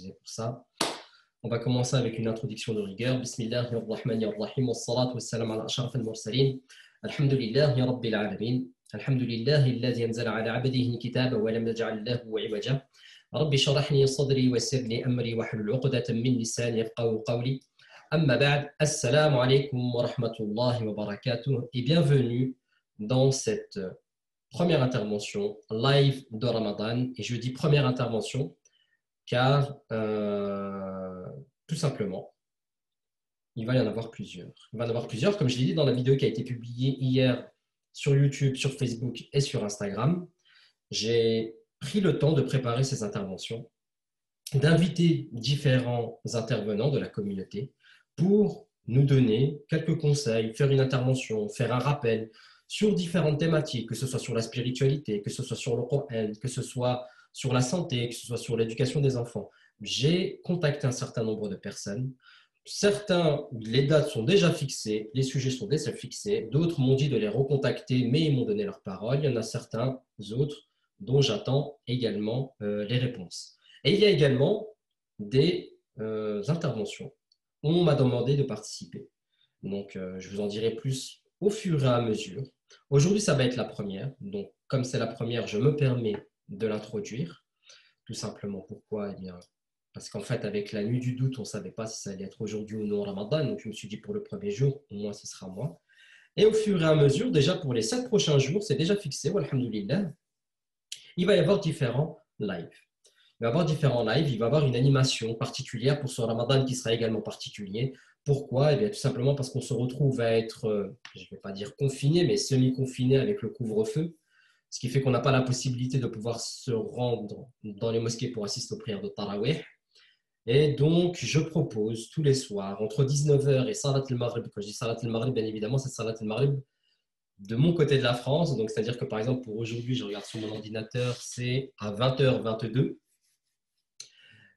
m'excuser pour ça. On va commencer avec une introduction de rigueur. Bismillahirrahmanirrahim. Wassalatu wassalamu ala ashraf al-mursalin. Alhamdulillahi rabbil alamin. Alhamdulillahi alladhi anzala ala abdihi al-kitaba wa lam yaj'al lahu 'iwaja. Rabbi shrah li sadri wa yassir li amri wahlul 'uqdatan min lisani yafqahu qawli. Amma ba'd. Assalamu alaykum wa rahmatullahi wa barakatuh et bienvenue dans cette première intervention live de Ramadan. Et je dis première intervention car tout simplement, il va y en avoir plusieurs. Il va y en avoir plusieurs, comme je l'ai dit dans la vidéo qui a été publiée hier sur YouTube, sur Facebook et sur Instagram. J'ai pris le temps de préparer ces interventions, d'inviter différents intervenants de la communauté pour nous donner quelques conseils, faire une intervention, faire un rappel sur différentes thématiques, que ce soit sur la spiritualité, que ce soit sur le Coran, que ce soit sur la santé, que ce soit sur l'éducation des enfants. J'ai contacté un certain nombre de personnes. Certains, les dates sont déjà fixées, les sujets sont déjà fixés. D'autres m'ont dit de les recontacter, mais ils m'ont donné leur parole. Il y en a certains autres dont j'attends également les réponses. Et il y a également des interventions où on m'a demandé de participer. Donc, je vous en dirai plus au fur et à mesure. Aujourd'hui, ça va être la première. Donc, comme c'est la première, je me permets de l'introduire. Tout simplement, pourquoi? Eh bien, parce qu'en fait, avec la nuit du doute, on ne savait pas si ça allait être aujourd'hui ou non Ramadan. Donc, je me suis dit pour le premier jour, au moins, ce sera moi. Et au fur et à mesure, déjà pour les 7 prochains jours, c'est déjà fixé, alhamdoulilah, il va y avoir différents lives. Il va y avoir différents lives, il va y avoir une animation particulière pour ce Ramadan qui sera également particulier. Pourquoi? Eh bien, tout simplement parce qu'on se retrouve à être, je ne vais pas dire confiné, mais semi-confiné avec le couvre-feu. Ce qui fait qu'on n'a pas la possibilité de pouvoir se rendre dans les mosquées pour assister aux prières de Tarawih. Et donc, je propose tous les soirs, entre 19h et Salat al-Maghrib, quand je dis Salat al-Maghrib, bien évidemment, c'est Salat al-Maghrib de mon côté de la France. Donc, c'est-à-dire que, par exemple, pour aujourd'hui, je regarde sur mon ordinateur, c'est à 20h22.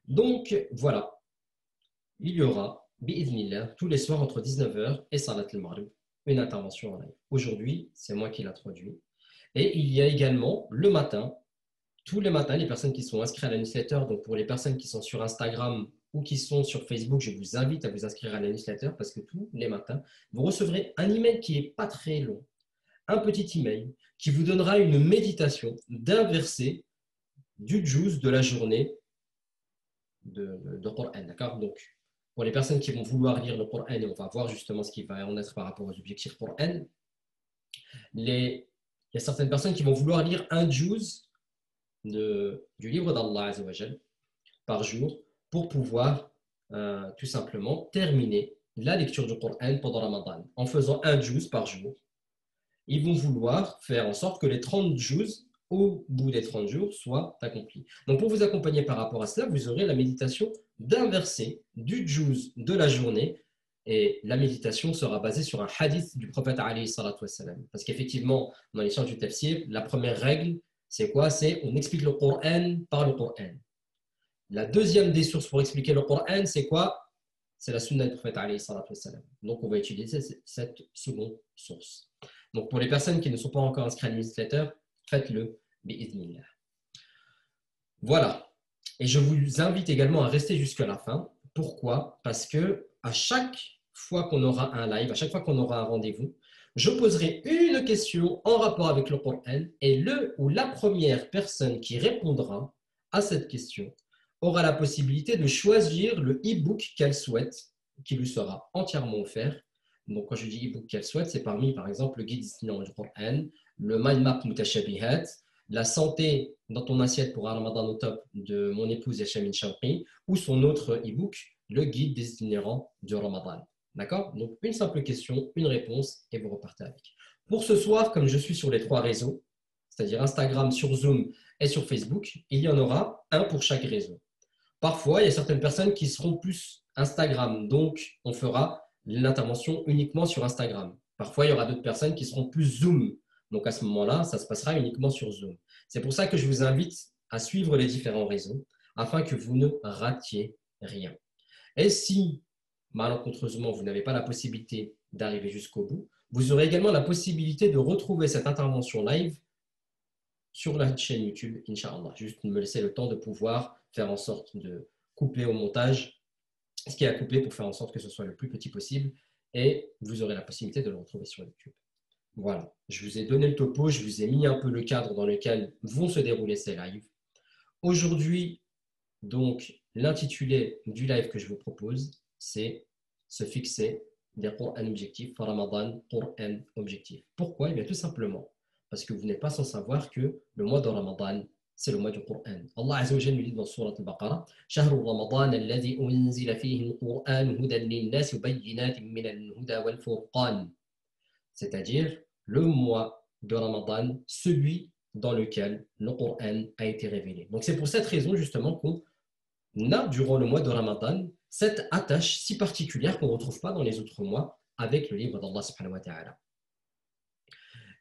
Donc, voilà, il y aura, bi'idhnillah, tous les soirs, entre 19h et Salat al-Maghrib, une intervention en live. Aujourd'hui, c'est moi qui l'introduis. Et il y a également le matin, tous les matins, les personnes qui sont inscrites à la newsletter, donc pour les personnes qui sont sur Instagram ou qui sont sur Facebook, je vous invite à vous inscrire à la newsletter parce que tous les matins, vous recevrez un email qui n'est pas très long, un petit email qui vous donnera une méditation d'un verset du juz de la journée de Coran. D'accord? Donc, pour les personnes qui vont vouloir lire le Coran, et on va voir justement ce qui va en être par rapport aux objectifs Coran, il y a certaines personnes qui vont vouloir lire un juz du livre d'Allah Azzawajal par jour pour pouvoir tout simplement terminer la lecture du Coran pendant Ramadan. En faisant un juz par jour, ils vont vouloir faire en sorte que les 30 juz au bout des 30 jours soient accomplis. Donc pour vous accompagner par rapport à cela, vous aurez la méditation d'un verset du juz de la journée et la méditation sera basée sur un hadith du prophète alayhi salatu wassalam. Parce qu'effectivement, dans les sciences du tafsir, la première règle, c'est quoi? C'est on explique le Coran par le Coran. La deuxième des sources pour expliquer le Coran, c'est quoi? C'est la sunna du prophète alayhi salatu wassalam. Donc on va utiliser cette seconde source. Donc pour les personnes qui ne sont pas encore inscrites à la newsletter, faites-le bi'idhnillah. Voilà. Et je vous invite également à rester jusqu'à la fin. Pourquoi? Parce que à chaque fois qu'on aura un live, à chaque fois qu'on aura un rendez-vous, je poserai une question en rapport avec le Coran et le ou la première personne qui répondra à cette question aura la possibilité de choisir le e-book qu'elle souhaite, qui lui sera entièrement offert. Donc, quand je dis e-book qu'elle souhaite, c'est parmi, par exemple, le guide destiné du Coran, le mind map mutashabihat, la santé dans ton assiette pour un Ramadan au top de mon épouse Yashamine Champri, ou son autre e-book, le guide des itinérants du Ramadan. D'accord? Donc, une simple question, une réponse, et vous repartez avec. Pour ce soir, comme je suis sur les 3 réseaux, c'est-à-dire Instagram, sur Zoom et sur Facebook, il y en aura un pour chaque réseau. Parfois, il y a certaines personnes qui seront plus Instagram, donc on fera l'intervention uniquement sur Instagram. Parfois, il y aura d'autres personnes qui seront plus Zoom, donc à ce moment-là, ça se passera uniquement sur Zoom. C'est pour ça que je vous invite à suivre les différents réseaux afin que vous ne ratiez rien. Et si, malencontreusement, vous n'avez pas la possibilité d'arriver jusqu'au bout, vous aurez également la possibilité de retrouver cette intervention live sur la chaîne YouTube, Inch'Allah. Juste me laisser le temps de pouvoir faire en sorte de couper au montage ce qui est à couper pour faire en sorte que ce soit le plus petit possible et vous aurez la possibilité de le retrouver sur YouTube. Voilà, je vous ai donné le topo, je vous ai mis un peu le cadre dans lequel vont se dérouler ces lives. Aujourd'hui, donc, l'intitulé du live que je vous propose, c'est se fixer des Qur'an objectifs, Ramadan, Qur'an objectif. Pourquoi? Eh bien, tout simplement, parce que vous n'êtes pas sans savoir que le mois de Ramadan, c'est le mois du Qur'an. Allah Azza wa Jalla nous dit dans Surat Al-Baqarah, شهر رمضان الذي أنزل فيه القرآن هدى للناس وبينات من الهدى والفرقان. C'est-à-dire le mois de Ramadan, celui dans lequel le Qur'an a été révélé. Donc c'est pour cette raison justement qu'on a durant le mois de Ramadan cette attache si particulière qu'on ne retrouve pas dans les autres mois avec le livre d'Allah subhanahu wa ta'ala.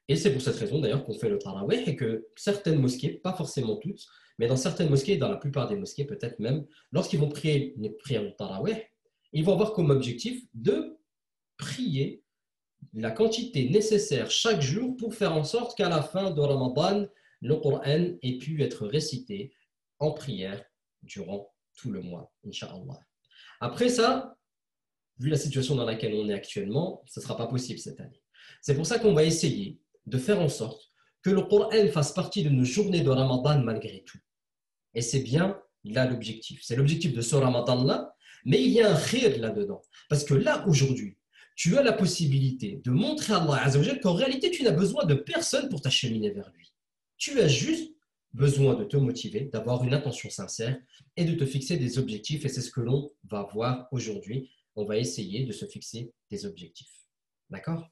Et c'est pour cette raison d'ailleurs qu'on fait le tarawih et que certaines mosquées, pas forcément toutes, mais dans certaines mosquées, dans la plupart des mosquées peut-être même, lorsqu'ils vont prier les prières du tarawih, ils vont avoir comme objectif de prier la quantité nécessaire chaque jour pour faire en sorte qu'à la fin de Ramadan, le Coran ait pu être récité en prière durant tout le mois, Inch'Allah. Après ça, vu la situation dans laquelle on est actuellement, ce ne sera pas possible cette année. C'est pour ça qu'on va essayer de faire en sorte que le Coran fasse partie de nos journées de Ramadan malgré tout. Et c'est bien là l'objectif. C'est l'objectif de ce Ramadan-là, mais il y a un khir là-dedans. Parce que là, aujourd'hui, tu as la possibilité de montrer à Allah Azza wa Jalla qu'en réalité, tu n'as besoin de personne pour t'acheminer vers lui. Tu as juste besoin de te motiver, d'avoir une intention sincère et de te fixer des objectifs. Et c'est ce que l'on va voir aujourd'hui. On va essayer de se fixer des objectifs. D'accord?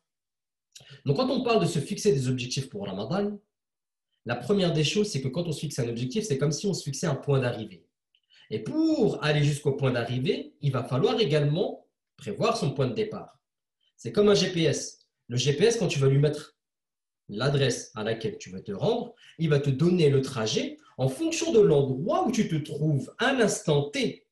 Donc, quand on parle de se fixer des objectifs pour Ramadan, la première des choses, c'est que quand on se fixe un objectif, c'est comme si on se fixait un point d'arrivée. Et pour aller jusqu'au point d'arrivée, il va falloir également prévoir son point de départ. C'est comme un GPS. Le GPS, quand tu vas lui mettre l'adresse à laquelle tu veux te rendre, il va te donner le trajet en fonction de l'endroit où tu te trouves à l'instant T.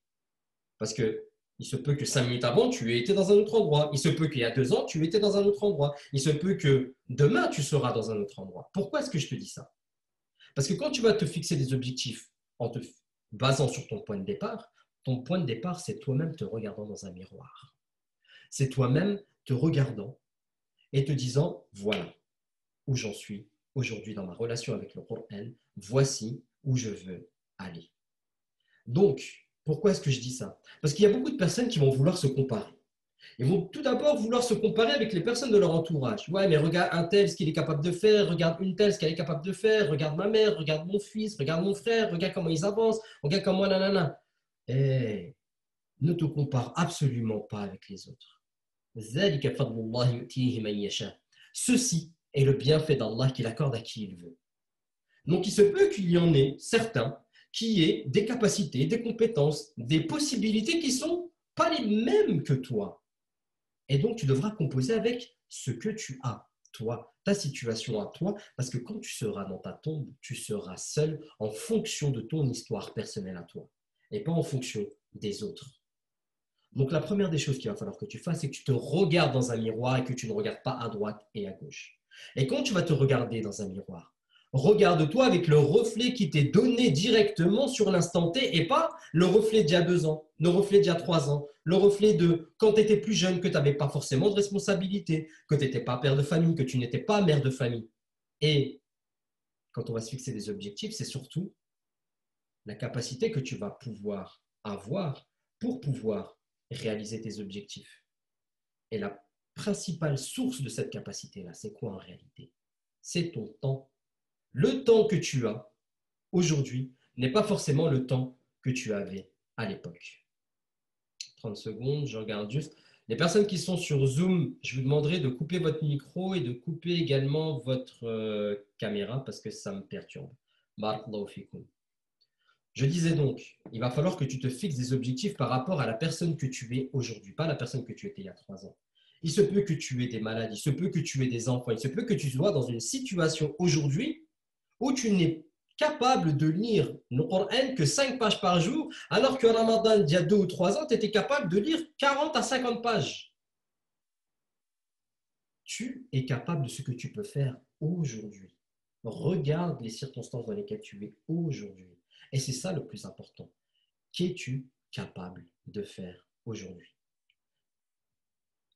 Parce que il se peut que 5 minutes avant, tu aies été dans un autre endroit. Il se peut qu'il y a 2 ans, tu étais dans un autre endroit. Il se peut que demain, tu seras dans un autre endroit. Pourquoi est-ce que je te dis ça? Parce que quand tu vas te fixer des objectifs en te basant sur ton point de départ, c'est toi-même te regardant dans un miroir. C'est toi-même te regardant et te disant, voilà où j'en suis aujourd'hui dans ma relation avec le Coran, voici où je veux aller. Donc, pourquoi est-ce que je dis ça? Parce qu'il y a beaucoup de personnes qui vont vouloir se comparer. Ils vont tout d'abord vouloir se comparer avec les personnes de leur entourage. Ouais, mais regarde un tel ce qu'il est capable de faire, regarde une telle ce qu'elle est capable de faire, regarde ma mère, regarde mon fils, regarde mon frère, regarde comment ils avancent, regarde comment nanana. Eh, ne te compare absolument pas avec les autres. Ceci est le bienfait d'Allah qu'il accorde à qui il veut. Donc il se peut qu'il y en ait certains qui aient des capacités, des compétences, des possibilités qui ne sont pas les mêmes que toi. Et donc, tu devras composer avec ce que tu as, toi, ta situation à toi, parce que quand tu seras dans ta tombe, tu seras seul en fonction de ton histoire personnelle à toi, et pas en fonction des autres. Donc, la première des choses qu'il va falloir que tu fasses, c'est que tu te regardes dans un miroir et que tu ne regardes pas à droite et à gauche. Et quand tu vas te regarder dans un miroir, regarde-toi avec le reflet qui t'est donné directement sur l'instant T et pas le reflet d'il y a 2 ans, le reflet d'il y a 3 ans, le reflet de quand tu étais plus jeune, que tu n'avais pas forcément de responsabilité, que tu n'étais pas père de famille, que tu n'étais pas mère de famille. Et quand on va se fixer des objectifs, c'est surtout la capacité que tu vas pouvoir avoir pour pouvoir réaliser tes objectifs. Et la principale source de cette capacité-là, c'est quoi en réalité? C'est ton temps. Le temps que tu as aujourd'hui n'est pas forcément le temps que tu avais à l'époque. 30 secondes, je regarde juste. Les personnes qui sont sur Zoom, je vous demanderai de couper votre micro et de couper également votre caméra parce que ça me perturbe. Barakallahu fikum. Je disais donc, il va falloir que tu te fixes des objectifs par rapport à la personne que tu es aujourd'hui, pas la personne que tu étais il y a 3 ans. Il se peut que tu aies des maladies, il se peut que tu aies des enfants, il se peut que tu sois dans une situation aujourd'hui où tu n'es capable de lire le Coran que 5 pages par jour, alors que Ramadan, il y a 2 ou 3 ans, tu étais capable de lire 40 à 50 pages. Tu es capable de ce que tu peux faire aujourd'hui. Regarde les circonstances dans lesquelles tu es aujourd'hui. Et c'est ça le plus important. Qu'es-tu capable de faire aujourd'hui.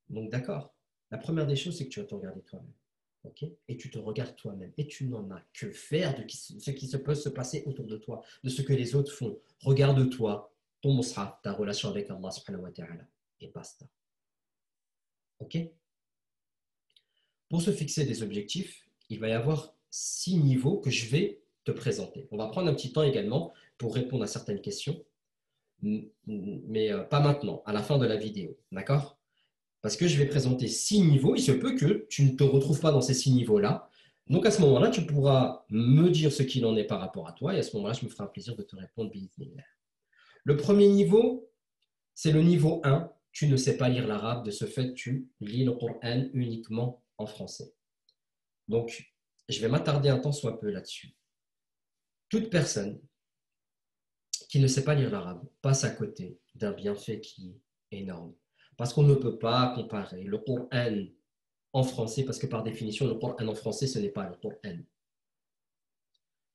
Donc d'accord, la première des choses, c'est que tu vas te regarder toi-même. Okay, et tu te regardes toi-même et tu n'en as que faire de ce qui se peut se passer autour de toi, de ce que les autres font. Regarde-toi, ton mushaf, ta relation avec Allah subhanahu wa ta'ala, et basta. Ok. Pour se fixer des objectifs, il va y avoir 6 niveaux que je vais te présenter. On va prendre un petit temps également pour répondre à certaines questions, mais pas maintenant, à la fin de la vidéo. D'accord? Parce que je vais présenter 6 niveaux. Il se peut que tu ne te retrouves pas dans ces 6 niveaux-là. Donc à ce moment-là, tu pourras me dire ce qu'il en est par rapport à toi. Et à ce moment-là, je me ferai un plaisir de te répondre. Le premier niveau, c'est le niveau 1. Tu ne sais pas lire l'arabe. De ce fait, tu lis le Coran uniquement en français. Donc, je vais m'attarder un temps soit peu là-dessus. Toute personne qui ne sait pas lire l'arabe passe à côté d'un bienfait qui est énorme. Parce qu'on ne peut pas comparer le Coran en français, parce que par définition, le Coran en français, ce n'est pas le Coran.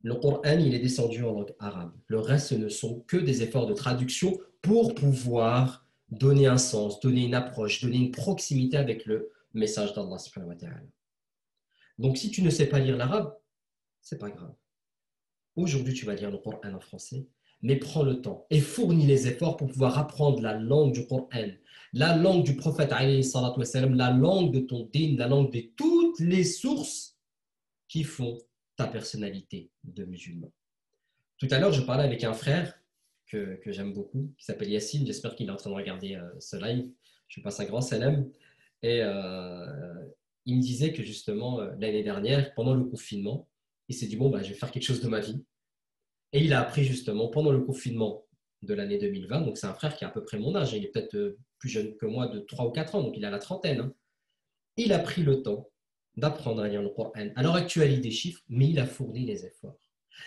Le Coran, il est descendu en langue arabe. Le reste, ce ne sont que des efforts de traduction pour pouvoir donner un sens, donner une approche, donner une proximité avec le message d'Allah subhanahu wa ta'ala. Donc, si tu ne sais pas lire l'arabe, c'est pas grave. Aujourd'hui, tu vas lire le Coran en français, mais prends le temps et fournis les efforts pour pouvoir apprendre la langue du Coran, la langue du prophète, la langue de ton din, la langue de toutes les sources qui font ta personnalité de musulman. Tout à l'heure, je parlais avec un frère que j'aime beaucoup, qui s'appelle Yassine. J'espère qu'il est en train de regarder ce live. Je lui passe un grand salam. Et il me disait que justement, l'année dernière, pendant le confinement, il s'est dit, bon, bah, je vais faire quelque chose de ma vie. Et il a appris justement pendant le confinement de l'année 2020, donc c'est un frère qui a à peu près mon âge, il est peut-être plus jeune que moi de 3 ou 4 ans, donc il a la trentaine. Hein. Il a pris le temps d'apprendre à lire le Coran. À l'heure actuelle, il déchiffre, mais il a fourni les efforts.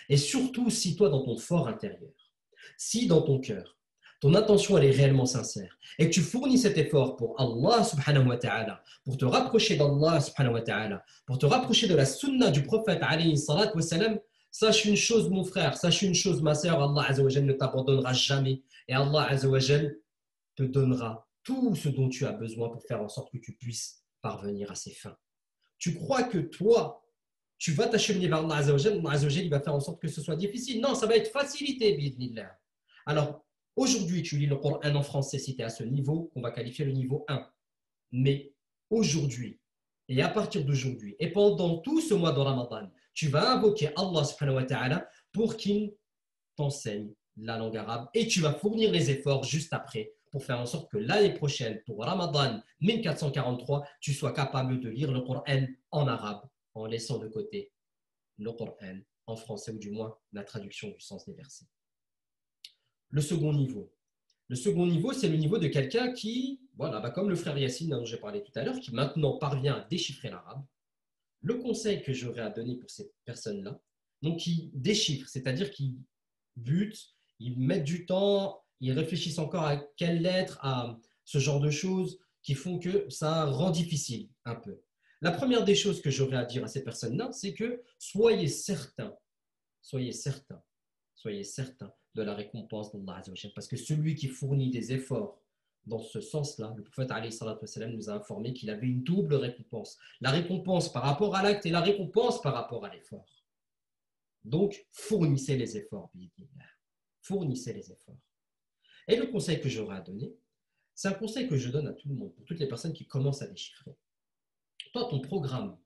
Et surtout, si toi, dans ton fort intérieur, si dans ton cœur, ton intention elle est réellement sincère et que tu fournis cet effort pour Allah subhanahu wa ta'ala, pour te rapprocher d'Allah subhanahu wa ta'ala, pour te rapprocher de la sunna du prophète alayhi salatu wa salam, sache une chose mon frère, sache une chose ma sœur, Allah azza wa jalla ne t'abandonnera jamais et Allah azza wa jalla te donnera tout ce dont tu as besoin pour faire en sorte que tu puisses parvenir à ses fins. Tu crois que toi, tu vas t'acheminer vers Allah azza wa jalla, Allah azza wa jalla, il va faire en sorte que ce soit difficile. Non, ça va être facilité, bi'idhnillah. Alors, aujourd'hui, tu lis le Coran en français si tu es à ce niveau, qu'on va qualifier le niveau 1. Mais aujourd'hui, et à partir d'aujourd'hui, et pendant tout ce mois de Ramadan, tu vas invoquer Allah subhanahu wa ta'ala pour qu'il t'enseigne la langue arabe et tu vas fournir les efforts juste après pour faire en sorte que l'année prochaine, pour Ramadan 1443, tu sois capable de lire le Coran en arabe en laissant de côté le Coran en français ou du moins la traduction du sens des versets. Le second niveau, c'est le niveau de quelqu'un qui, voilà, comme le frère Yassine dont j'ai parlé tout à l'heure, qui maintenant parvient à déchiffrer l'arabe. Le conseil que j'aurais à donner pour ces personnes-là, donc qui déchiffrent, c'est-à-dire qui butent, ils mettent du temps, ils réfléchissent encore à quelle lettre, à ce genre de choses qui font que ça rend difficile un peu. La première des choses que j'aurais à dire à ces personnes-là, c'est que soyez certains, soyez certains, soyez certains de la récompense d'Allah Azza wa Jalla. Parce que celui qui fournit des efforts dans ce sens-là, le prophète alayhi salatu wassalam, nous a informé qu'il avait une double récompense. La récompense par rapport à l'acte et la récompense par rapport à l'effort. Donc, fournissez les efforts. Fournissez les efforts. Et le conseil que j'aurais à donner, c'est un conseil que je donne à tout le monde, pour toutes les personnes qui commencent à déchiffrer. Toi, ton programme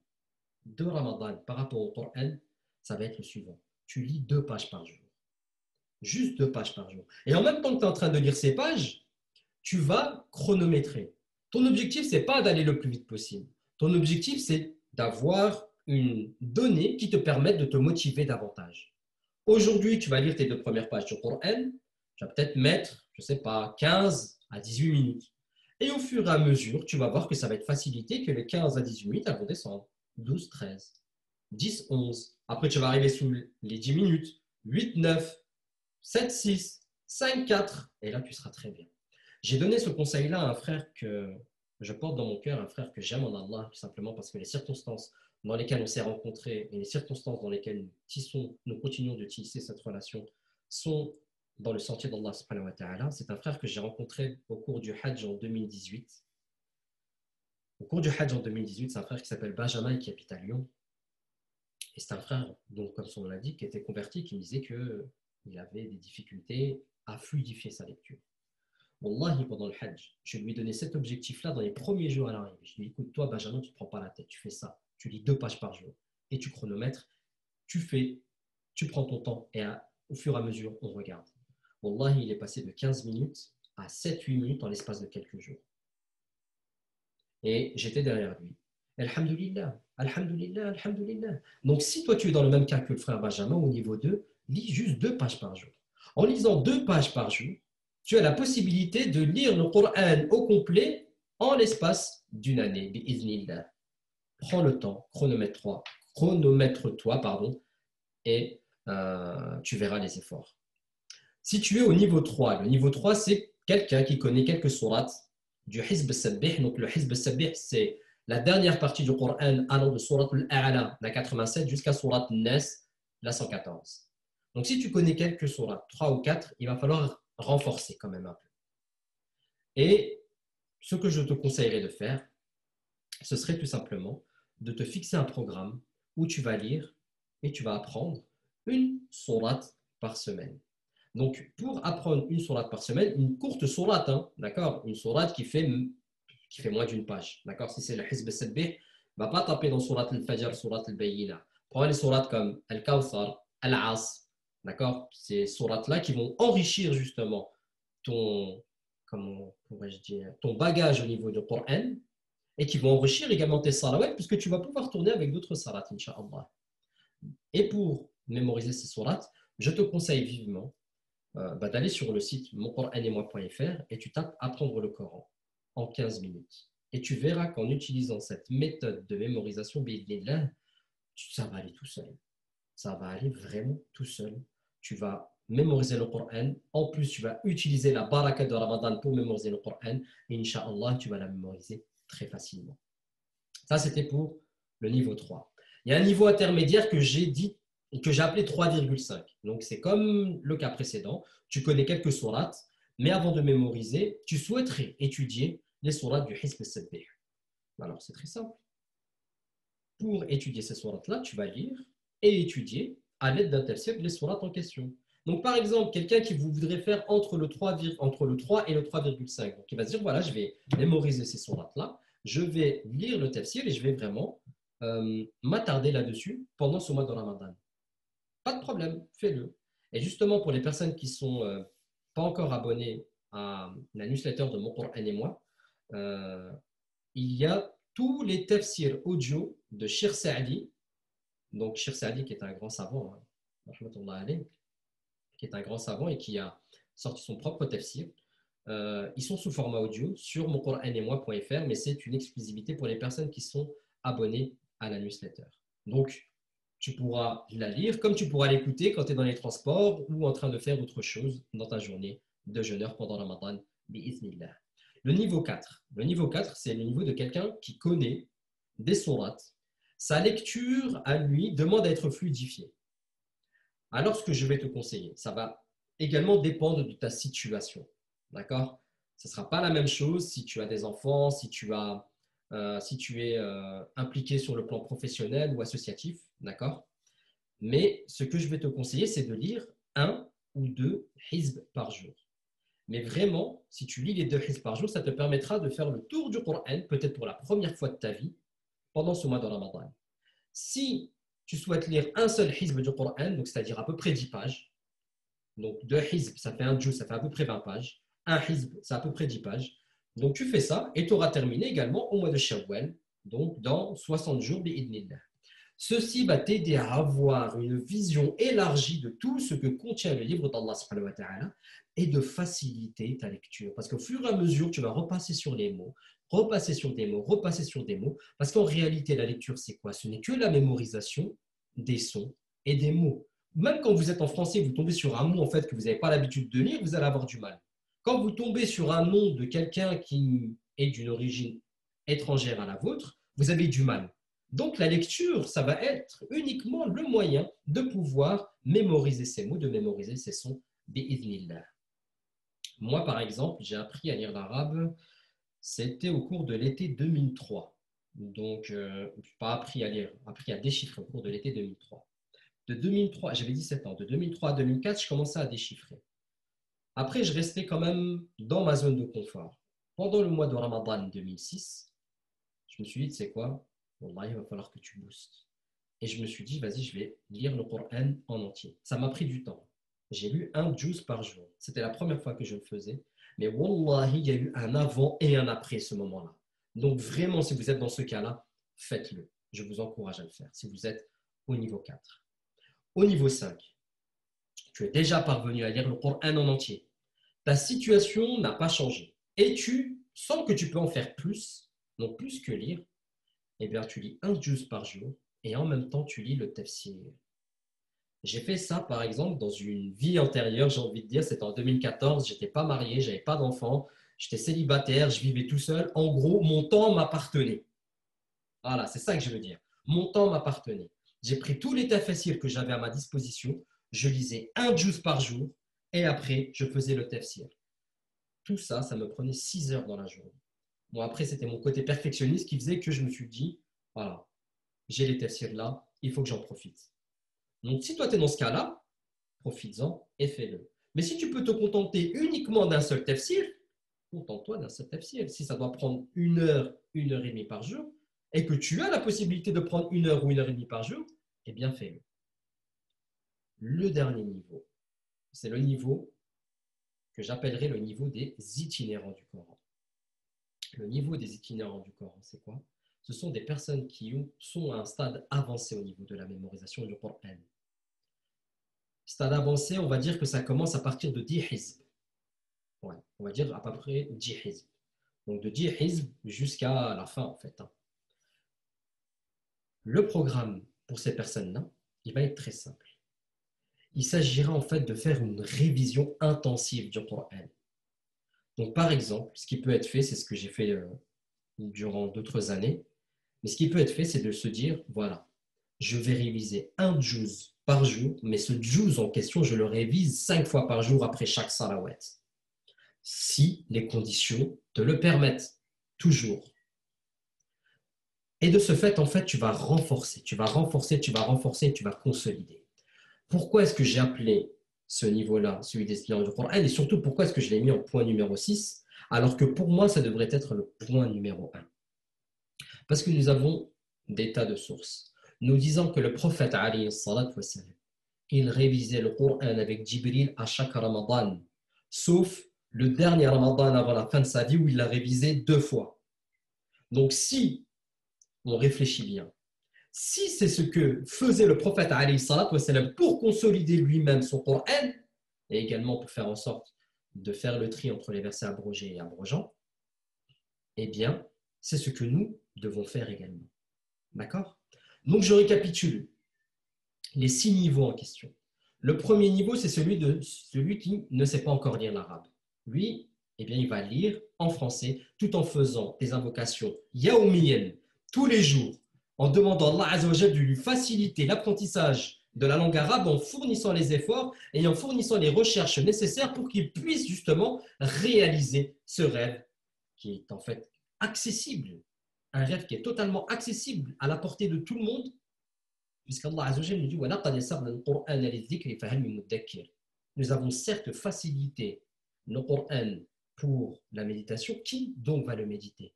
de Ramadan par rapport au Coran, ça va être le suivant. Tu lis 2 pages par jour. Juste 2 pages par jour. Et en même temps que tu es en train de lire ces pages, tu vas chronométrer. Ton objectif, ce n'est pas d'aller le plus vite possible. Ton objectif, c'est d'avoir une donnée qui te permette de te motiver davantage. Aujourd'hui, tu vas lire tes 2 premières pages du Coran. Tu vas peut-être mettre, je ne sais pas, 15 à 18 minutes. Et au fur et à mesure, tu vas voir que ça va être facilité, que les 15 à 18 minutes, elles vont descendre. 12, 13, 10, 11. Après, tu vas arriver sous les 10 minutes. 8, 9, 7, 6, 5, 4. Et là, tu seras très bien. J'ai donné ce conseil-là à un frère que je porte dans mon cœur, un frère que j'aime en Allah, tout simplement parce que les circonstances dans lesquelles on s'est rencontrés et les circonstances dans lesquelles nous continuons de tisser cette relation sont dans le sentier d'Allah subhanahu wa ta'ala. C'est un frère que j'ai rencontré au cours du Hajj en 2018. Au cours du Hajj en 2018, c'est un frère qui s'appelle Benjamin et qui habite à Lyon. Et c'est un frère, donc, comme son nom l'indique, qui était converti, qui me disait qu'il avait des difficultés à fluidifier sa lecture. Wallahi, pendant le Hajj, je lui ai donné cet objectif-là dans les premiers jours à l'arrivée. Je lui ai dit, écoute, toi, Benjamin, tu ne te prends pas la tête, tu fais ça. Tu lis 2 pages par jour et tu chronomètres, tu prends ton temps et au fur et à mesure, on regarde. Wallahi, il est passé de 15 minutes à 7-8 minutes en l'espace de quelques jours. Et j'étais derrière lui. Alhamdulillah, alhamdulillah, alhamdulillah. Donc, si toi, tu es dans le même cas que le frère Benjamin, au niveau 2, lis juste 2 pages par jour. En lisant 2 pages par jour, tu as la possibilité de lire le Coran au complet en l'espace d'une année. Bi'iznillah. Prends le temps, chronomètre-toi, et tu verras les efforts. Si tu es au niveau 3, le niveau 3, c'est quelqu'un qui connaît quelques sourates du Hizb al-Sabbih. Donc, le Hizb al-Sabbih, c'est la dernière partie du Coran allant de Surat al-A'la, la 87, jusqu'à Surat al-Nas, la 114. Donc, si tu connais quelques sourates, 3 ou 4, il va falloir renforcer quand même un peu. Et ce que je te conseillerais de faire, ce serait tout simplement de te fixer un programme où tu vas lire et tu vas apprendre une sourate par semaine. Donc, pour apprendre une sourate par semaine, une courte sourate, hein, d'accord, une sourate qui fait moins d'une page, d'accord. Si c'est le Hizb al-Sabbih, ne va pas taper dans sourate al-Fajr, sourate al-Bayyina. Prends les sourates comme Al-Kawthar, Al-As, d'accord. Ces sourates-là qui vont enrichir justement ton, comment pourrais-je dire, ton bagage au niveau du Coran et qui vont enrichir également tes salawats puisque tu vas pouvoir tourner avec d'autres salats, Inch'Allah. Et pour mémoriser ces sourates, je te conseille vivement d'aller sur le site moncoranemoi.fr et tu tapes apprendre le Coran en 15 minutes. Et tu verras qu'en utilisant cette méthode de mémorisation, ça va aller tout seul. Ça va aller vraiment tout seul. Tu vas mémoriser le Coran. En plus, tu vas utiliser la baraka de Ramadan pour mémoriser le Coran. Et Inch'Allah, tu vas la mémoriser très facilement. Ça, c'était pour le niveau 3. Il y a un niveau intermédiaire que j'ai appelé 3,5. Donc, c'est comme le cas précédent. Tu connais quelques sourates, mais avant de mémoriser, tu souhaiterais étudier les sourates du Hizb al-Sabbih. Alors, c'est très simple. Pour étudier ces sourates-là, tu vas lire et étudier à l'aide d'un tafsir les sourates en question. Donc, par exemple, quelqu'un qui voudrait faire entre le 3 et le 3,5. Donc, il va se dire, voilà, je vais mémoriser ces sourates-là, je vais lire le tafsir et je vais vraiment m'attarder là-dessus pendant ce mois de Ramadan. Pas de problème, fais-le. Et justement, pour les personnes qui ne sont pas encore abonnées à la newsletter de Mon Coran et moi, il y a tous les tafsirs audio de Shir Sa'di. Donc, Shir Sa'di, qui est un grand savant, qui est un grand savant et qui a sorti son propre tafsir. Ils sont sous format audio sur moncoranemoi.fr, mais c'est une exclusivité pour les personnes qui sont abonnées à la newsletter. Donc, tu pourras la lire comme tu pourras l'écouter quand tu es dans les transports ou en train de faire autre chose dans ta journée de jeûneur pendant Ramadan. Bi'iznillah. Le niveau 4. Le niveau 4, c'est le niveau de quelqu'un qui connaît des sourates. Sa lecture, à lui, demande à être fluidifiée. Alors, ce que je vais te conseiller, ça va également dépendre de ta situation. D'accord? Ce ne sera pas la même chose si tu as des enfants, si tu es impliqué sur le plan professionnel ou associatif. D'accord? Mais ce que je vais te conseiller, c'est de lire 1 ou 2 hizb par jour. Mais vraiment, si tu lis les 2 hizb par jour, ça te permettra de faire le tour du Coran, peut-être pour la première fois de ta vie, pendant ce mois de Ramadan. Si tu souhaites lire un seul hizb du Coran, donc c'est-à-dire à peu près 10 pages, donc 2 hizb, ça fait un juz, ça fait à peu près 20 pages, un hizb, c'est à peu près 10 pages. Donc tu fais ça et tu auras terminé également au mois de Shawwal, donc dans 60 jours, bi'idnillah. Ceci va t'aider à avoir une vision élargie de tout ce que contient le livre d'Allah subhanahu wa ta'ala et de faciliter ta lecture. Parce qu'au fur et à mesure, tu vas repasser sur les mots, repasser sur des mots, repasser sur des mots. Parce qu'en réalité, la lecture, c'est quoi? Ce n'est que la mémorisation des sons et des mots. Même quand vous êtes en français, vous tombez sur un mot en fait, que vous n'avez pas l'habitude de lire, vous allez avoir du mal. Quand vous tombez sur un nom de quelqu'un qui est d'une origine étrangère à la vôtre, vous avez du mal. Donc, la lecture, ça va être uniquement le moyen de pouvoir mémoriser ces mots, de mémoriser ces sons bi'idhnillah. Moi, par exemple, j'ai appris à lire l'arabe, c'était au cours de l'été 2003. Donc, je n'ai pas appris à lire, appris à déchiffrer au cours de l'été 2003. De 2003, j'avais 17 ans, de 2003 à 2004, je commençais à déchiffrer. Après, je restais quand même dans ma zone de confort. Pendant le mois de Ramadan 2006, je me suis dit, tu sais quoi, Wallah, il va falloir que tu boostes. Et je me suis dit, vas-y, je vais lire le Coran en entier. Ça m'a pris du temps. J'ai lu un juz par jour. C'était la première fois que je le faisais. Mais Wallahi, il y a eu un avant et un après ce moment-là. Donc vraiment, si vous êtes dans ce cas-là, faites-le. Je vous encourage à le faire si vous êtes au niveau 4. Au niveau 5, tu es déjà parvenu à lire le Coran en entier. Ta situation n'a pas changé. Et tu sens que tu peux en faire plus, donc plus que lire, eh bien tu lis un juz par jour et en même temps tu lis le tafsir. J'ai fait ça par exemple dans une vie antérieure, j'ai envie de dire, c'était en 2014, j'étais pas marié, j'avais pas d'enfant, j'étais célibataire, je vivais tout seul. En gros, mon temps m'appartenait. Voilà, c'est ça que je veux dire. Mon temps m'appartenait. J'ai pris tous les tafsirs que j'avais à ma disposition, je lisais un juz par jour et après je faisais le tafsir. Tout ça, ça me prenait 6 heures dans la journée. Bon, après, c'était mon côté perfectionniste qui faisait que je me suis dit, voilà, j'ai les tafsirs là, il faut que j'en profite. Donc, si toi, tu es dans ce cas-là, profites-en et fais-le. Mais si tu peux te contenter uniquement d'un seul tafsir, contente-toi d'un seul tafsir. Si ça doit prendre une heure et demie par jour, et que tu as la possibilité de prendre une heure ou une heure et demie par jour, eh bien, fais-le. Le dernier niveau, c'est le niveau que j'appellerais le niveau des itinérants du Coran. Le niveau des itinérants du Coran, c'est quoi? Ce sont des personnes qui sont à un stade avancé au niveau de la mémorisation du Coran. Stade avancé, on va dire que ça commence à partir de 10 hizb. Ouais, on va dire à peu près 10 hizb. Donc de 10 hizb jusqu'à la fin, en fait. Le programme pour ces personnes-là, il va être très simple. Il s'agira en fait de faire une révision intensive du Coran. Donc par exemple, ce qui peut être fait, c'est ce que j'ai fait durant d'autres années, mais ce qui peut être fait, c'est de se dire, voilà, je vais réviser un juz par jour, mais ce juz en question, je le révise 5 fois par jour après chaque salawat. Si les conditions te le permettent, toujours. Et de ce fait, en fait, tu vas renforcer, tu vas renforcer, tu vas renforcer, tu vas consolider. Pourquoi est-ce que j'ai appelé ce niveau-là, celui des étudiants du Coran, et surtout pourquoi est-ce que je l'ai mis en point numéro 6, alors que pour moi, ça devrait être le point numéro 1. Parce que nous avons des tas de sources. Nous disons que le prophète, il révisait le Coran avec Jibril à chaque Ramadan, sauf le dernier Ramadan avant la fin de sa vie où il l'a révisé 2 fois. Donc si on réfléchit bien, si c'est ce que faisait le prophète pour consolider lui-même son Coran et également pour faire en sorte de faire le tri entre les versets abrogés et abrogeants, eh bien, c'est ce que nous devons faire également. D'accord? Donc, je récapitule les 6 niveaux en question. Le premier niveau, c'est celui qui ne sait pas encore lire l'arabe. Lui, eh bien, il va lire en français tout en faisant des invocations yaoumiyen tous les jours, en demandant à Allah Azza wa Jalla de lui faciliter l'apprentissage de la langue arabe en fournissant les efforts et en fournissant les recherches nécessaires pour qu'il puisse justement réaliser ce rêve qui est en fait accessible, un rêve qui est totalement accessible à la portée de tout le monde, puisqu'Allah Azza wa Jalla nous dit وَلَقَدْ يَسَّرْنَا الْقُرْآنَ لِلذِّكْرِ فَهَلْ مِن مُدَّكِّرٍ. Nous avons certes facilité le Coran pour la méditation. Qui donc va le méditer?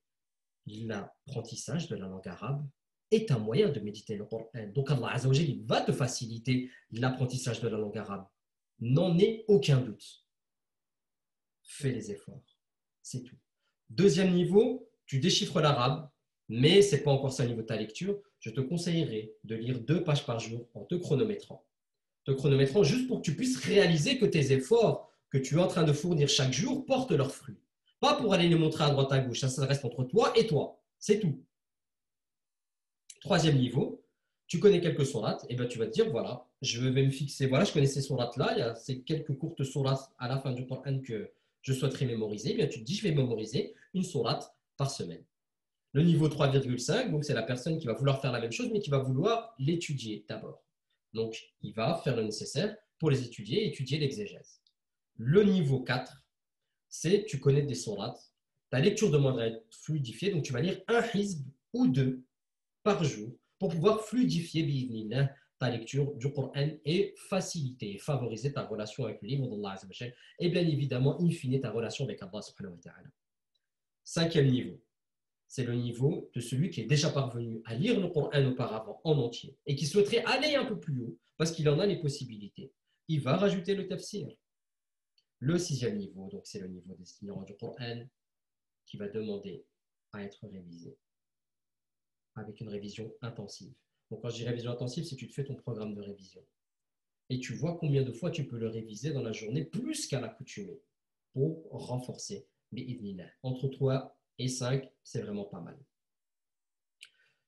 L'apprentissage de la langue arabe est un moyen de méditer le Coran. Donc Allah Azza wa Jalla va te faciliter l'apprentissage de la langue arabe. N'en est aucun doute. Fais les efforts. C'est tout. Deuxième niveau, tu déchiffres l'arabe, mais ce n'est pas encore ça au niveau de ta lecture. Je te conseillerais de lire 2 pages par jour en te chronométrant. Te chronométrant juste pour que tu puisses réaliser que tes efforts que tu es en train de fournir chaque jour portent leurs fruits. Pas pour aller les montrer à droite à gauche, ça reste entre toi et toi. C'est tout. Troisième niveau, tu connais quelques sourates, et bien tu vas te dire, voilà, je vais me fixer, voilà, je connais ces sourates-là, il y a ces quelques courtes sourates à la fin du Coran que je souhaiterais mémoriser, et bien tu te dis, je vais mémoriser une sourate par semaine. Le niveau 3,5, donc c'est la personne qui va vouloir faire la même chose, mais qui va vouloir l'étudier d'abord. Donc, il va faire le nécessaire pour les étudier et étudier l'exégèse. Le niveau 4, c'est tu connais des sourates. Ta lecture demandera être fluidifiée, donc tu vas lire un hizb ou deux par jour pour pouvoir fluidifier bi'idhnillah, ta lecture du Coran et faciliter et favoriser ta relation avec le livre d'Allah Azza wa Jal et bien évidemment, in fine, ta relation avec Allah subhanahu wa ta'ala. Cinquième niveau, c'est le niveau de celui qui est déjà parvenu à lire le Coran auparavant en entier et qui souhaiterait aller un peu plus haut parce qu'il en a les possibilités. Il va rajouter le tafsir. Le sixième niveau, donc c'est le niveau des ignorants du Coran qui va demander à être révisé avec une révision intensive. Donc quand je dis révision intensive, c'est que tu te fais ton programme de révision et tu vois combien de fois tu peux le réviser dans la journée plus qu'à l'accoutumée pour renforcer bi'idhnillah. Entre 3 et 5, c'est vraiment pas mal.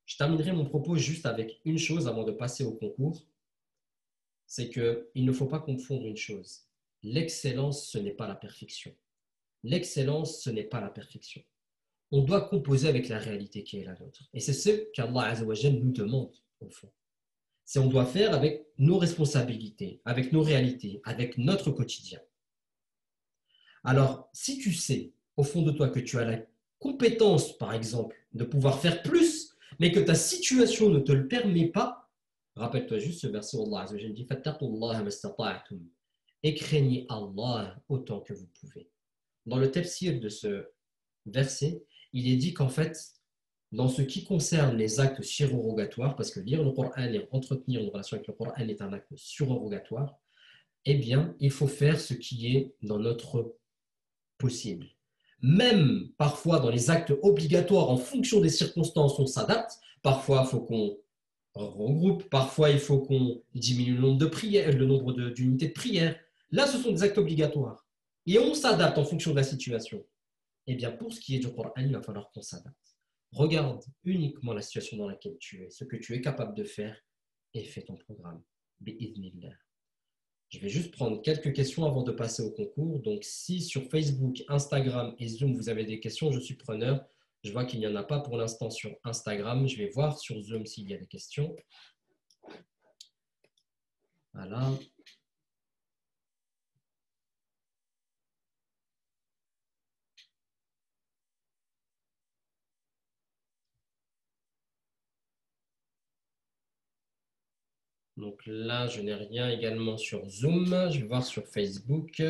Je terminerai mon propos juste avec une chose avant de passer au concours, c'est qu'il ne faut pas confondre une chose. L'excellence, ce n'est pas la perfection. L'excellence, ce n'est pas la perfection. On doit composer avec la réalité qui est la nôtre. Et c'est ce qu'Allah Azza wa Jal nous demande, au fond. C'est on doit faire avec nos responsabilités, avec nos réalités, avec notre quotidien. Alors, si tu sais, au fond de toi, que tu as la compétence, par exemple, de pouvoir faire plus, mais que ta situation ne te le permet pas, rappelle-toi juste ce verset où Allah Azza wa Jal dit « Fattaqullaha mastata'tum » et craignez Allah autant que vous pouvez. Dans le tafsir de ce verset, il est dit qu'en fait, dans ce qui concerne les actes surrogatoires, parce que lire le Coran et entretenir une relation avec le Coran est un acte surrogatoire, eh bien, il faut faire ce qui est dans notre possible. Même parfois dans les actes obligatoires, en fonction des circonstances, on s'adapte. Parfois, il faut qu'on regroupe. Parfois, il faut qu'on diminue le nombre de prières, le nombre d'unités de prière. Là, ce sont des actes obligatoires. Et on s'adapte en fonction de la situation. Eh bien, pour ce qui est du Coran, il va falloir qu'on s'adapte. Regarde uniquement la situation dans laquelle tu es, ce que tu es capable de faire, et fais ton programme. Bi'idhnillah. Je vais juste prendre quelques questions avant de passer au concours. Donc, si sur Facebook, Instagram et Zoom, vous avez des questions, je suis preneur. Je vois qu'il n'y en a pas pour l'instant sur Instagram. Je vais voir sur Zoom s'il y a des questions. Voilà. Donc là, je n'ai rien également sur Zoom. Je vais voir sur Facebook.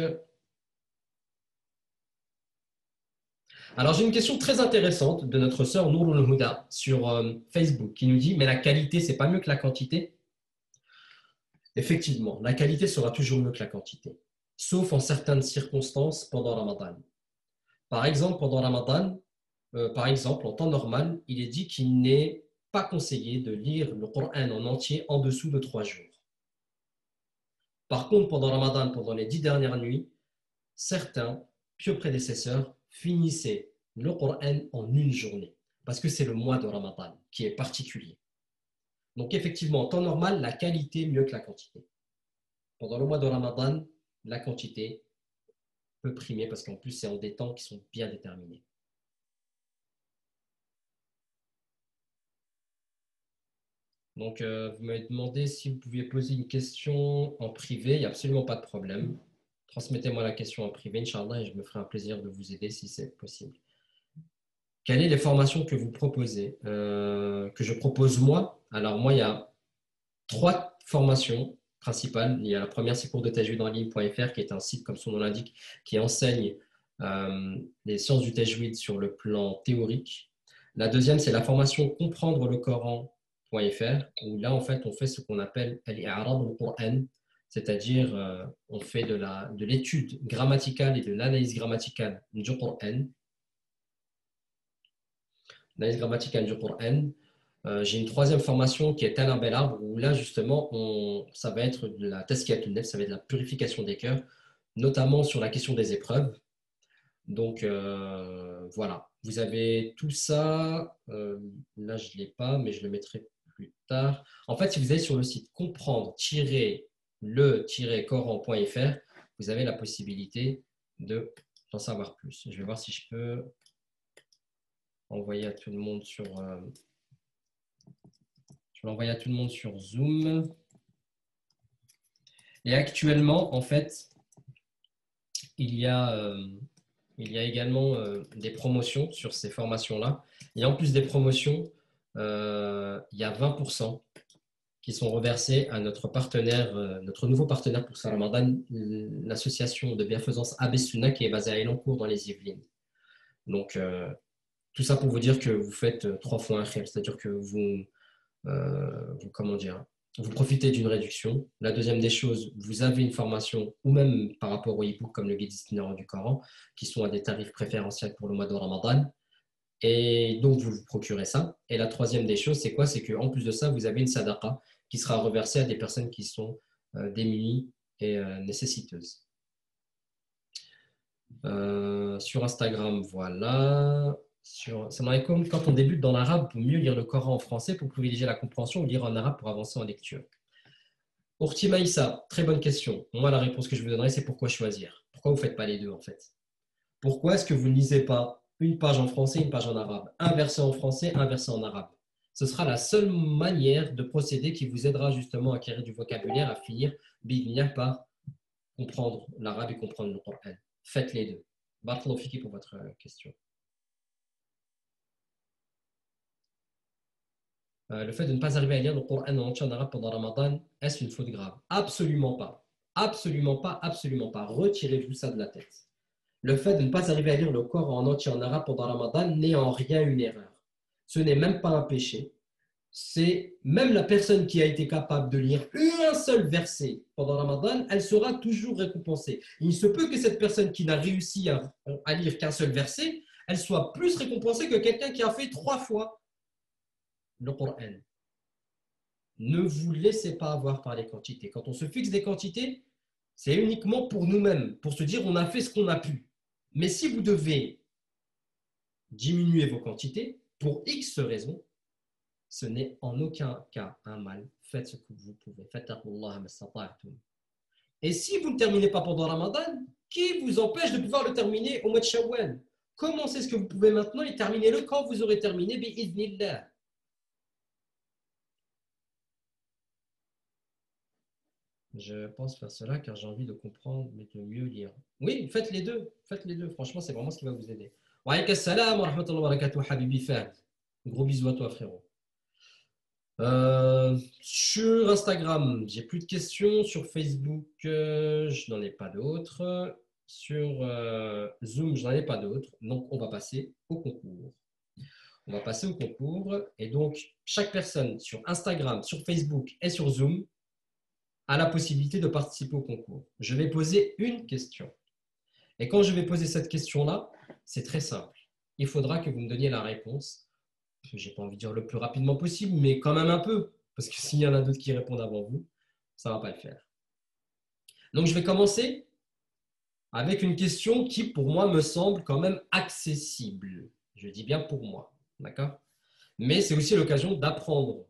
Alors, j'ai une question très intéressante de notre sœur Nourul Huda sur Facebook qui nous dit « Mais la qualité, c'est pas mieux que la quantité ?» Effectivement, la qualité sera toujours mieux que la quantité, sauf en certaines circonstances pendant Ramadan. Par exemple, pendant Ramadan, par exemple, en temps normal, il est dit qu'il n'est pas conseillé de lire le Coran en entier en dessous de 3 jours. Par contre, pendant Ramadan, pendant les 10 dernières nuits, certains pieux prédécesseurs finissaient le Coran en une journée, parce que c'est le mois de Ramadan qui est particulier. Donc effectivement, en temps normal, la qualité mieux que la quantité. Pendant le mois de Ramadan, la quantité peut primer, parce qu'en plus, c'est en des temps qui sont bien déterminés. Donc, vous m'avez demandé si vous pouviez poser une question en privé. Il n'y a absolument pas de problème. Transmettez-moi la question en privé, Inch'Allah, et je me ferai un plaisir de vous aider si c'est possible. Quelles sont les formations que vous proposez que je propose moi? Alors, moi, il y a 3 formations principales. Il y a la première, c'est cours de tajwidenligne.fr, qui est un site, comme son nom l'indique, qui enseigne les sciences du tajwid sur le plan théorique. La deuxième, c'est la formation Comprendre le Coran où là, en fait, on fait ce qu'on appelle al-i'rab al-Qur'an, c'est-à-dire on fait de l'étude grammaticale et de l'analyse grammaticale du Coran. L'analyse grammaticale du Coran. J'ai une troisième formation qui est Talab Belarbre, où là, justement, ça va être de la Tazkiyat al-Nafs, ça va être de la purification des cœurs, notamment sur la question des épreuves. Donc, voilà. Vous avez tout ça. Là, je ne l'ai pas, mais je le mettrai plus tard. En fait, si vous allez sur le site comprendre-le-coran.fr, vous avez la possibilité d'en savoir plus. Je vais voir si je peux envoyer à tout le monde sur... je vais l'envoyer à tout le monde sur Zoom. Et actuellement, en fait, il y a également des promotions sur ces formations-là. Et en plus des promotions, il y a 20% qui sont reversés à notre partenaire, notre nouveau partenaire pour ce Ramadan, l'association de bienfaisance Abbé Sunna qui est basée à Elancourt dans les Yvelines. Donc, tout ça pour vous dire que vous faites 3 fois un khir, c'est-à-dire que comment dire, vous profitez d'une réduction. La deuxième des choses, vous avez une formation, ou même par rapport au e-book comme le guide itinérant du Coran, qui sont à des tarifs préférentiels pour le mois de Ramadan. Et donc, vous vous procurez ça. Et la troisième des choses, c'est quoi? C'est qu'en plus de ça, vous avez une sadaqa qui sera reversée à des personnes qui sont démunies et nécessiteuses. Sur Instagram, voilà. Quand on débute dans l'arabe, pour mieux lire le Coran en français, pour privilégier la compréhension ou lire en arabe pour avancer en lecture. Urti Maïssa, très bonne question. Moi, la réponse que je vous donnerai, c'est pourquoi choisir? Pourquoi vous ne faites pas les deux, en fait? Pourquoi est-ce que vous ne lisez pas une page en français, une page en arabe? Un verset en français, un verset en arabe. Ce sera la seule manière de procéder qui vous aidera justement à acquérir du vocabulaire, à finir par comprendre l'arabe et comprendre le Coran. Faites les deux. Barakallahu fiki pour votre question. Le fait de ne pas arriver à lire le Coran en entier en arabe pendant Ramadan, est-ce une faute grave? Absolument pas. Absolument pas, absolument pas. Retirez-vous ça de la tête. Le fait de ne pas arriver à lire le Coran en entier en arabe pendant Ramadan n'est en rien une erreur. Ce n'est même pas un péché. C'est même la personne qui a été capable de lire un seul verset pendant Ramadan, elle sera toujours récompensée. Il se peut que cette personne qui n'a réussi à lire qu'un seul verset, elle soit plus récompensée que quelqu'un qui a fait 3 fois le Coran. Ne vous laissez pas avoir par les quantités. Quand on se fixe des quantités, c'est uniquement pour nous-mêmes, pour se dire on a fait ce qu'on a pu. Mais si vous devez diminuer vos quantités, pour X raisons, ce n'est en aucun cas un mal. Faites ce que vous pouvez. Et si vous ne terminez pas pendant Ramadan, qui vous empêche de pouvoir le terminer au mois de Shawwal? Commencez ce que vous pouvez maintenant et terminez-le quand vous aurez terminé, bi'idhnillah. Je pense faire cela car j'ai envie de comprendre, mais de mieux lire. Oui, faites les deux. Faites les deux. Franchement, c'est vraiment ce qui va vous aider. Wa alaykum assalam wa rahmatullahi wa barakatuh, Habibi Fahd. Gros bisous à toi, frérot. Sur Instagram, j'ai plus de questions. Sur Facebook, je n'en ai pas d'autres. Sur Zoom, je n'en ai pas d'autres. Donc, on va passer au concours. On va passer au concours. Et donc, chaque personne sur Instagram, sur Facebook et sur Zoom a la possibilité de participer au concours. Je vais poser une question. Et quand je vais poser cette question-là, c'est très simple. Il faudra que vous me donniez la réponse. Je n'ai pas envie de dire le plus rapidement possible, mais quand même un peu. Parce que s'il y en a d'autres qui répondent avant vous, ça ne va pas le faire. Donc, je vais commencer avec une question qui, pour moi, me semble quand même accessible. Je dis bien pour moi. D'accord? Mais c'est aussi l'occasion d'apprendre.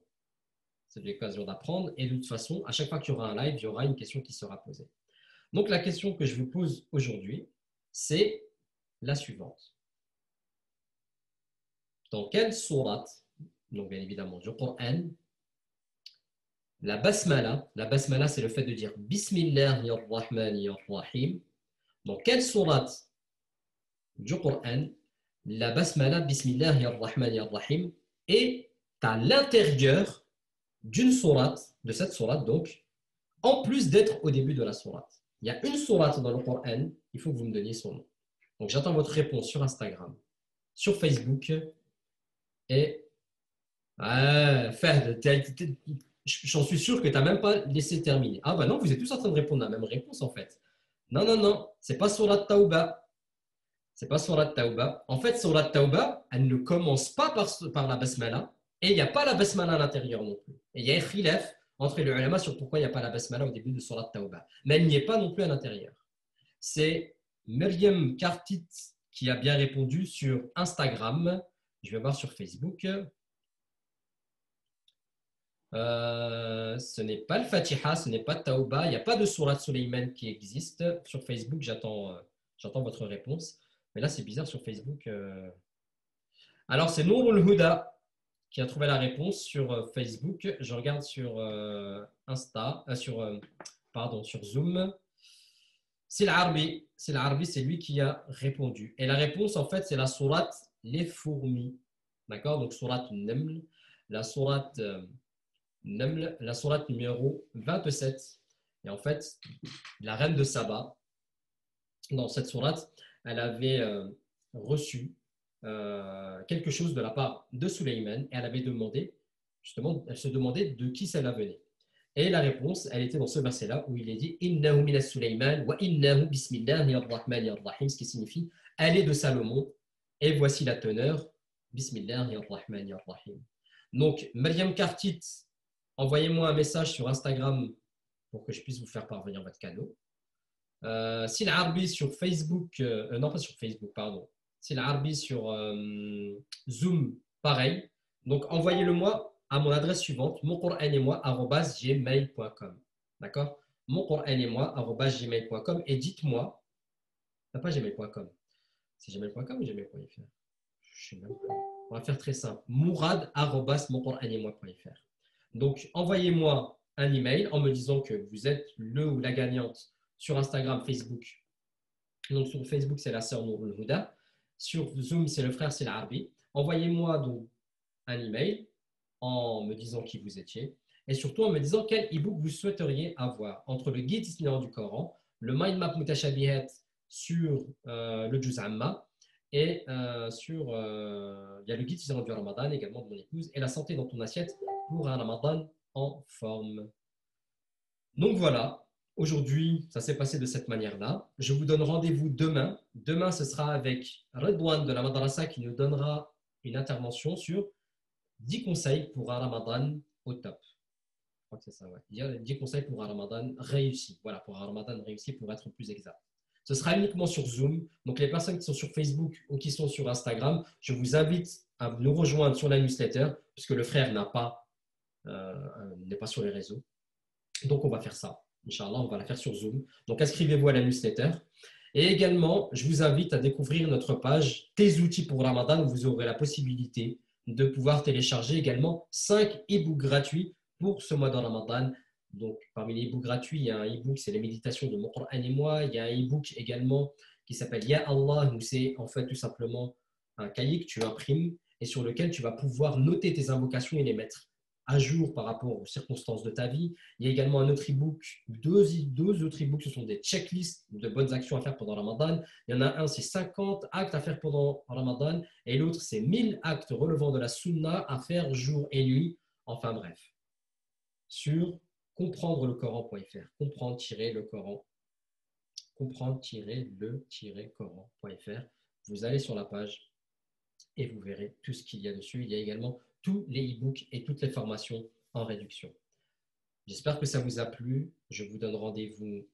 C'est l'occasion d'apprendre. Et de toute façon, à chaque fois qu'il y aura un live, il y aura une question qui sera posée. Donc, la question que je vous pose aujourd'hui, c'est la suivante. Dans quelle sourate, donc bien évidemment du Coran, la basmala c'est le fait de dire Bismillahirrahmanirrahim. Dans quelle sourate du Coran, la basmala Bismillahirrahmanirrahim est à l'intérieur d'une sourate, de cette sourate donc, en plus d'être au début de la sourate. Il y a une sourate dans le Coran, il faut que vous me donniez son nom. Donc j'attends votre réponse sur Instagram, sur Facebook et Fahd, j'en suis sûr que tu n'as même pas laissé terminer. Ah bah non, vous êtes tous en train de répondre la même réponse en fait. Non, non, non, c'est pas Surat Tauba. C'est pas Surat Tauba. En fait, Surat Tauba, elle ne commence pas par la basmala et il n'y a pas la basmala à l'intérieur non plus. Et il y a un khilaf entre les ulama sur pourquoi il n'y a pas la basmala au début de Surat Tauba. Mais elle n'y est pas non plus à l'intérieur. C'est Myriam Kartit qui a bien répondu sur Instagram. Je vais voir sur Facebook. Ce n'est pas le Fatiha, ce n'est pas Tauba, il n'y a pas de Surat Suleiman qui existe. Sur Facebook, j'attends votre réponse. Mais là, c'est bizarre sur Facebook. Alors, c'est Nourul Huda qui a trouvé la réponse sur Facebook. Je regarde sur sur Zoom. C'est l'Arbi, c'est lui qui a répondu. Et la réponse, en fait, c'est la sourate Les Fourmis. D'accord? Donc, sourate Naml, la sourate Naml, la sourate numéro 27. Et en fait, la reine de Saba, dans cette sourate, elle avait reçu quelque chose de la part de Sulayman et elle avait demandé, justement, elle se demandait de qui cela venait. Et la réponse, elle était dans ce verset-là où il est dit Innahu minas Sulayman wa innahu bismillahir rahmanir rahim, ce qui signifie elle est de Salomon et voici la teneur Bismillahir rahmanir rahim. Donc, Mariam Kartit, envoyez-moi un message sur Instagram pour que je puisse vous faire parvenir votre cadeau. Sil Arbi sur Facebook, non pas sur Facebook, pardon. Sil Arbi sur Zoom, pareil. Donc, envoyez-le-moi à mon adresse suivante, monqouranetmoi@gmail.com. D'accord? monqouranetmoi@gmail.com et dites-moi, pas gmail.com, c'est gmail.com ou gmail.fr? Je sais même pas. On va faire très simple. mourad@monqouranetmoi.fr. Donc, envoyez-moi un email en me disant que vous êtes le ou la gagnante sur Instagram, Facebook. Donc, sur Facebook, c'est la sœur Nourul Huda. Sur Zoom, c'est le frère, c'est l'Arbi. Envoyez-moi donc un email en me disant qui vous étiez et surtout en me disant quel e-book vous souhaiteriez avoir entre le guide itinérant du Coran, le mind map mutashabihat sur le Juz Amma et sur il y a le guide itinérant du Ramadan également de mon épouse et la santé dans ton assiette pour un Ramadan en forme. Donc voilà, aujourd'hui, ça s'est passé de cette manière-là. Je vous donne rendez-vous demain. Demain, ce sera avec Redouane de la Madrasa qui nous donnera une intervention sur 10 conseils pour un Ramadan au top. Je crois que c'est ça, ouais. Il y a 10 conseils pour un Ramadan réussi. Voilà, pour un Ramadan réussi, pour être plus exact. Ce sera uniquement sur Zoom. Donc, les personnes qui sont sur Facebook ou qui sont sur Instagram, je vous invite à nous rejoindre sur la newsletter, puisque le frère n'est pas sur les réseaux. Donc, on va faire ça. Inch'Allah, on va la faire sur Zoom. Donc, inscrivez-vous à la newsletter. Et également, je vous invite à découvrir notre page Tes outils pour Ramadan où vous aurez la possibilité de pouvoir télécharger également 5 e-books gratuits pour ce mois de Ramadan. Donc, parmi les e-books gratuits, il y a un e-book, c'est les méditations de Mon Coran et moi. Il y a un e-book également qui s'appelle Ya Allah, où c'est en fait tout simplement un cahier que tu imprimes et sur lequel tu vas pouvoir noter tes invocations et les mettre à jour par rapport aux circonstances de ta vie. Il y a également un autre e-book, deux autres e-books, ce sont des checklists de bonnes actions à faire pendant Ramadan. Il y en a un, c'est 50 actes à faire pendant Ramadan, et l'autre, c'est 1000 actes relevant de la sunna à faire jour et nuit. Enfin bref, sur comprendre le Coran.fr, comprendre-le Coran, comprendre-le-coran.fr. Vous allez sur la page et vous verrez tout ce qu'il y a dessus. Il y a également tous les e-books et toutes les formations en réduction. J'espère que ça vous a plu. Je vous donne rendez-vous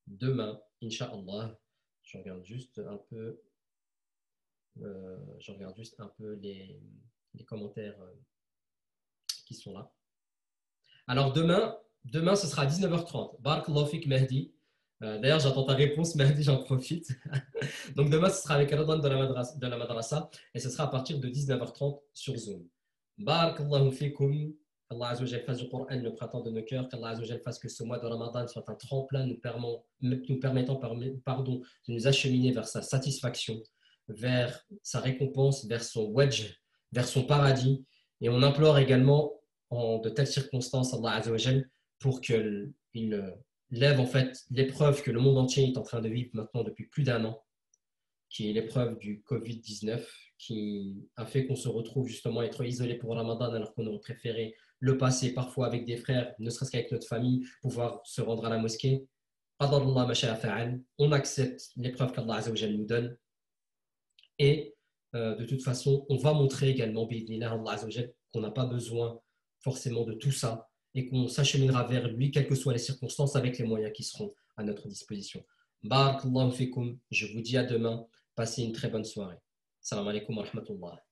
demain, Inch'Allah. Je regarde juste un peu, les commentaires qui sont là. Alors demain, ce sera à 19h30. Barakallahu fik Mehdi. D'ailleurs, j'attends ta réponse, Mehdi, j'en profite. Donc demain, ce sera avec Ramadan de la Madrasa et ce sera à partir de 19h30 sur Zoom. Barakallahu fikum. Qu'Allah Azza wa Jal fasse du Coran le printemps de nos cœurs. Qu'Allah Azza wa Jal fasse que ce mois de Ramadan soit un tremplin nous permettant de nous acheminer vers sa satisfaction, vers sa récompense, vers son wajh, vers son paradis. Et on implore également en de telles circonstances Allah Azza wa Jal pour qu'il lève en fait l'épreuve que le monde entier est en train de vivre maintenant depuis plus d'un an, qui est l'épreuve du Covid-19, qui a fait qu'on se retrouve justement être isolé pour Ramadan alors qu'on aurait préféré le passer parfois avec des frères, ne serait-ce qu'avec notre famille, pouvoir se rendre à la mosquée. On accepte l'épreuve qu'Allah Azza wa Jal nous donne et de toute façon, on va montrer également qu'on n'a pas besoin forcément de tout ça et qu'on s'acheminera vers lui, quelles que soient les circonstances, avec les moyens qui seront à notre disposition. Barakallahu fikum, je vous dis à demain, passez une très bonne soirée. Salam alaikum wa rahmatullah.